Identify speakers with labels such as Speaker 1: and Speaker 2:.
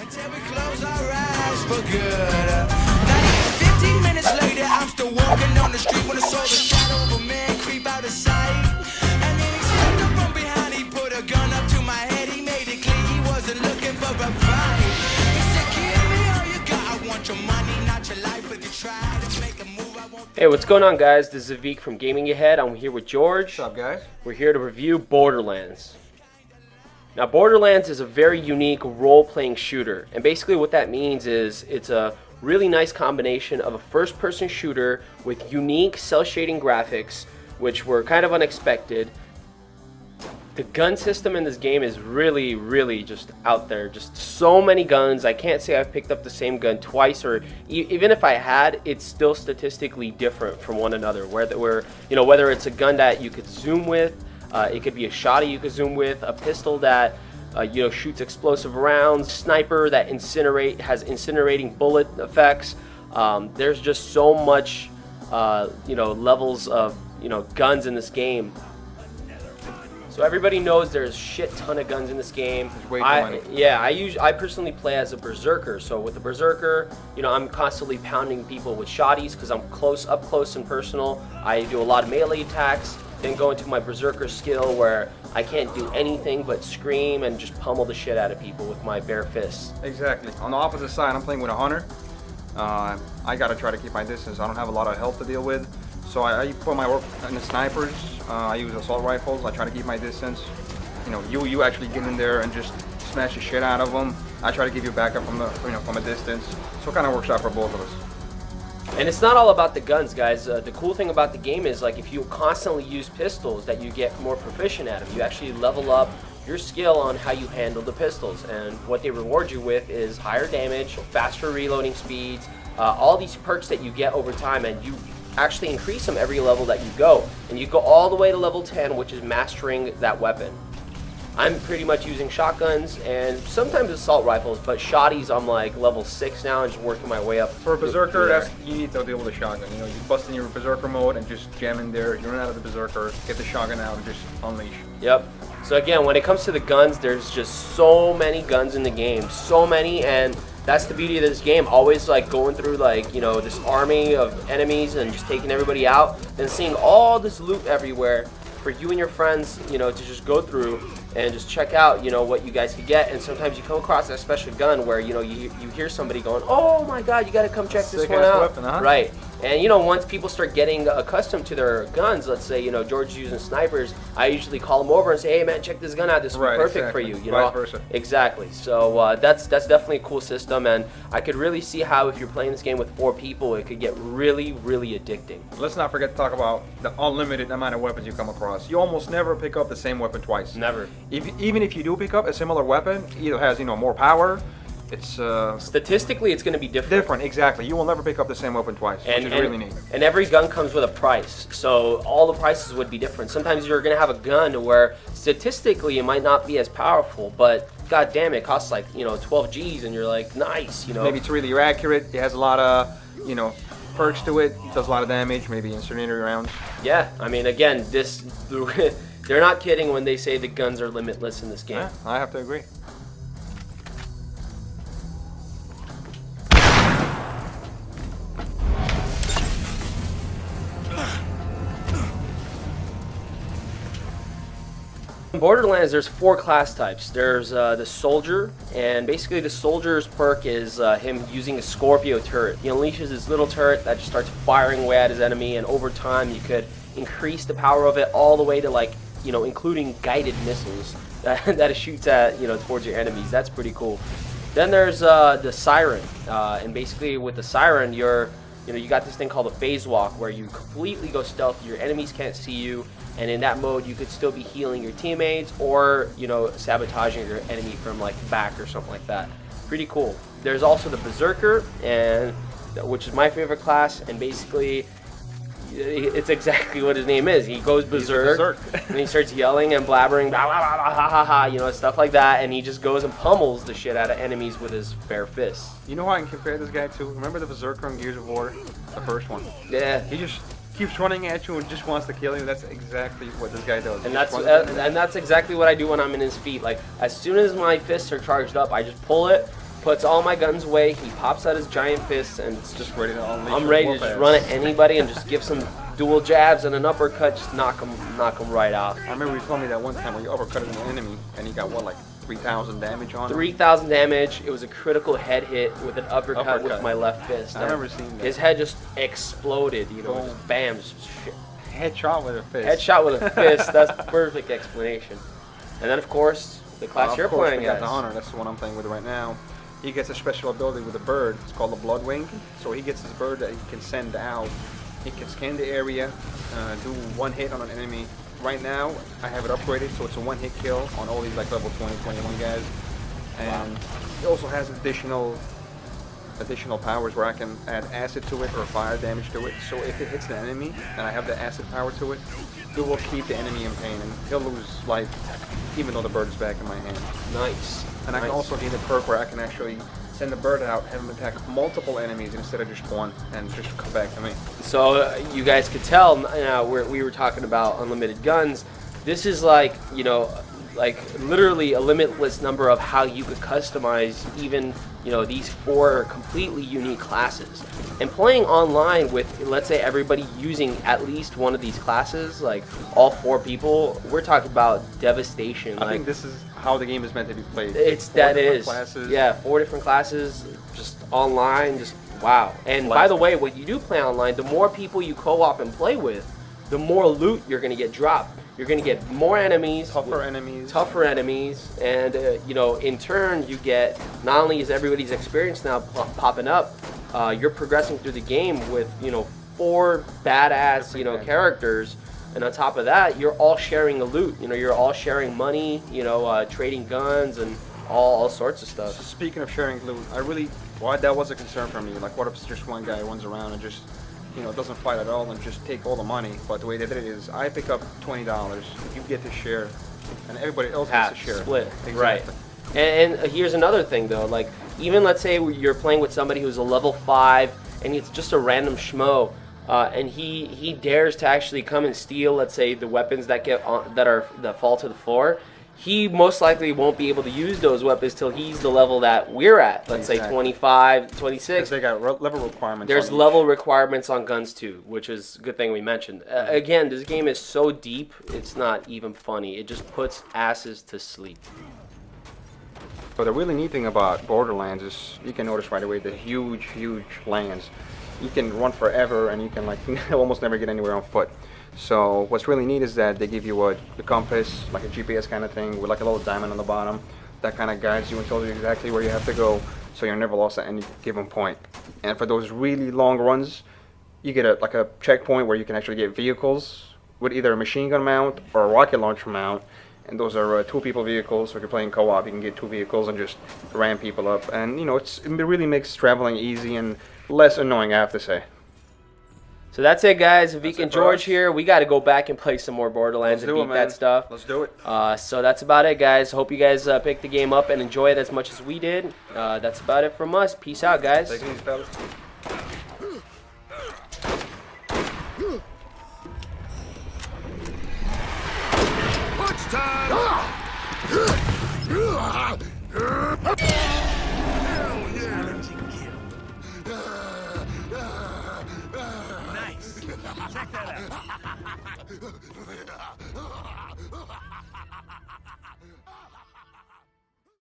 Speaker 1: Until we close our eyes for good. Not even 15 minutes later, I'm still walking on the street when I saw the shadow of a man creep out of sight. And then he stepped up from behind, he put a gun up to my head, he made it clear he wasn't looking for a fight. He said, give me all you got, I want your money, not your life. If you try to make a move, I won't.
Speaker 2: Hey, what's going on, guys? This is Avik from Gaming Ahead. I'm here with George.
Speaker 3: What's up, guys?
Speaker 2: We're here to review Borderlands. Now, Borderlands is a very unique role-playing shooter, and basically what that means is it's a really nice combination of a first-person shooter with unique cel-shading graphics, which were kind of unexpected. The gun system in this game is really, really just out there. Just so many guns. I can't say I've picked up the same gun twice, or even if I had, it's still statistically different from one another. Whether it's a gun that you could zoom with, it could be a shotty you could zoom with, a pistol that shoots explosive rounds, sniper that has incinerating bullet effects. There's just so much levels of guns in this game. So everybody knows there's a shit ton of guns in this game. I personally play as a berserker. So with the berserker, I'm constantly pounding people with shotties because I'm up close and personal. I do a lot of melee attacks. Then go into my berserker skill where I can't do anything but scream and just pummel the shit out of people with my bare fists.
Speaker 3: Exactly. On the opposite side, I'm playing with a hunter. I gotta try to keep my distance. I don't have a lot of health to deal with, so I put my work in the snipers. I use assault rifles. I try to keep my distance. You actually get in there and just smash the shit out of them. I try to give you backup from from a distance. So it kind of works out for both of us.
Speaker 2: And it's not all about the guns, guys. The cool thing about the game is, like, if you constantly use pistols, that you get more proficient at them. You actually level up your skill on how you handle the pistols, and what they reward you with is higher damage, faster reloading speeds, all these perks that you get over time, and you actually increase them every level that you go. And you go all the way to level 10, which is mastering that weapon. I'm pretty much using shotguns and sometimes assault rifles, but shotties I'm like level 6 now and just working my way up.
Speaker 3: For a berserker, you need to deal with a shotgun. You bust in your berserker mode and just jam in there. You run out of the berserker, get the shotgun out and just unleash.
Speaker 2: Yep. So again, when it comes to the guns, there's just so many guns in the game, so many, and that's the beauty of this game. Always like going through this army of enemies and just taking everybody out, then seeing all this loot everywhere for you and your friends, to just go through and just check out, what you guys could get. And sometimes you come across that special gun where, you hear somebody going, oh my God, you got to come check this one out.
Speaker 3: Weapon, huh?
Speaker 2: Right. And, once people start getting accustomed to their guns, let's say, George is using snipers, I usually call him over and say, hey man, check this gun out. This will be perfect for you.
Speaker 3: Vice versa.
Speaker 2: Exactly. So that's definitely a cool system. And I could really see how if you're playing this game with 4 people, it could get really, really addicting.
Speaker 3: Let's not forget to talk about the unlimited amount of weapons you come across. You almost never pick up the same weapon twice.
Speaker 2: Never.
Speaker 3: Even if you do pick up a similar weapon, either has more power. It's
Speaker 2: statistically, it's going to be different.
Speaker 3: Different, exactly. You will never pick up the same weapon twice, which is really neat.
Speaker 2: And every gun comes with a price, so all the prices would be different. Sometimes you're going to have a gun where statistically it might not be as powerful, but god damn it, costs like 12 G's, and you're like, nice,
Speaker 3: Maybe it's really accurate. It has a lot of perks to it. It does a lot of damage. Maybe incendiary rounds.
Speaker 2: Yeah, I mean, again, they're not kidding when they say the guns are limitless in this game.
Speaker 3: Yeah, I have to agree.
Speaker 2: In Borderlands, there's 4 class types. There's the soldier, and basically the soldier's perk is him using a Scorpio turret. He unleashes his little turret that just starts firing away at his enemy, and over time you could increase the power of it all the way to including guided missiles that it shoots at towards your enemies. That's pretty cool. Then there's the siren, and basically with the siren you got this thing called a phase walk where you completely go stealthy. Your enemies can't see you. And in that mode, you could still be healing your teammates or, sabotaging your enemy from the back or something like that. Pretty cool. There's also the Berserker, which is my favorite class, and basically it's exactly what his name is. He goes berserk, and he starts yelling and blabbering, blah, blah, blah, blah, ha, ha, ha, stuff like that, and he just goes and pummels the shit out of enemies with his bare fists.
Speaker 3: You know how I can compare this guy to? Remember the Berserker in Gears of War? The first one.
Speaker 2: Yeah.
Speaker 3: He just keeps running at you and just wants to kill you. That's exactly what this guy does.
Speaker 2: And that's exactly what I do when I'm in his feet. Like, as soon as my fists are charged up, I just pull it, puts all my guns away. He pops out his giant fists, and it's just
Speaker 3: ready to unleash.
Speaker 2: I'm ready to just run at anybody and just give some dual jabs and an uppercut, just knock him right out.
Speaker 3: I remember you told me that one time where you uppercutted an enemy and he got what, like 3,000 damage on him?
Speaker 2: 3,000 damage. It was a critical head hit with an uppercut with my left fist.
Speaker 3: I remember seeing that.
Speaker 2: His head just exploded, you know,
Speaker 3: Boom.
Speaker 2: just bam, just
Speaker 3: Headshot with a fist.
Speaker 2: headshot with a fist. That's the perfect explanation. And then, of course, the class you're playing
Speaker 3: we got
Speaker 2: as.
Speaker 3: the Hunter. That's the one I'm playing with right now. He gets a special ability with a bird. It's called the Bloodwing. So he gets this bird that he can send out. He can scan the area, do one hit on an enemy. Right now, I have it upgraded, so it's a one-hit kill on all these like level 20, 21 guys. And it also has additional powers where I can add acid to it or fire damage to it. So if it hits the enemy and I have the acid power to it, it will keep the enemy in pain and he'll lose life even though the bird is back in my hand.
Speaker 2: Nice.
Speaker 3: And I can also gain a perk where I can actually send the bird out, have him attack multiple enemies instead of just one, and just come back to me.
Speaker 2: So you guys could tell, we were talking about unlimited guns. This is like, you know, like literally a limitless number of how you could customize even, you know, these 4 completely unique classes. And playing online with, let's say, everybody using at least one of these classes, like all 4 people, we're talking about devastation.
Speaker 3: I think this is how the game is meant to be played.
Speaker 2: It's
Speaker 3: 4
Speaker 2: that
Speaker 3: different
Speaker 2: is
Speaker 3: classes.
Speaker 2: Yeah, 4 different classes, just online, just wow. And by the way, when you do play online, the more people you co-op and play with, the more loot you're gonna get dropped. You're gonna get more enemies, tougher enemies, and you know, in turn, you get not only is everybody's experience now popping up, you're progressing through the game with, you know, 4 badass, you know, characters. And on top of that, you're all sharing the loot. You know, you're all sharing money, you know, trading guns and all sorts of stuff.
Speaker 3: Speaking of sharing loot, that was a concern for me. Like, what if just one guy runs around and just, you know, doesn't fight at all and just take all the money? But the way they did it is, I pick up $20, you get to share, and everybody else gets to share.
Speaker 2: Split,
Speaker 3: exactly.
Speaker 2: Right. And here's another thing though, like even let's say you're playing with somebody who's a level 5 and it's just a random schmo. And he dares to actually come and steal, let's say, the weapons that that fall to the floor. He most likely won't be able to use those weapons till he's the level that we're at. Let's say 25, 26.
Speaker 3: Because they got level requirements.
Speaker 2: There's level requirements on guns too, which is a good thing we mentioned. Again, this game is so deep, it's not even funny. It just puts asses to sleep.
Speaker 3: But the really neat thing about Borderlands is you can notice right away the huge lands. You can run forever and you can like almost never get anywhere on foot. So what's really neat is that they give you the compass, like a GPS kind of thing, with like a little diamond on the bottom. That kind of guides you and tells you exactly where you have to go, so you're never lost at any given point. And for those really long runs, you get a checkpoint where you can actually get vehicles with either a machine gun mount or a rocket launcher mount. And those are 2-people vehicles, so if you're playing co-op, you can get 2 vehicles and just ram people up. And you know, it really makes traveling easy and less annoying, I have to say.
Speaker 2: So that's it, guys. Vic and George here. We got to go back and play some more Borderlands and beat that stuff.
Speaker 3: Let's do it.
Speaker 2: So that's about it, guys. Hope you guys pick the game up and enjoy it as much as we did. That's about it from us. Peace out, guys.
Speaker 3: Take it easy, fellas.
Speaker 1: Punch time! Nice. Check that out.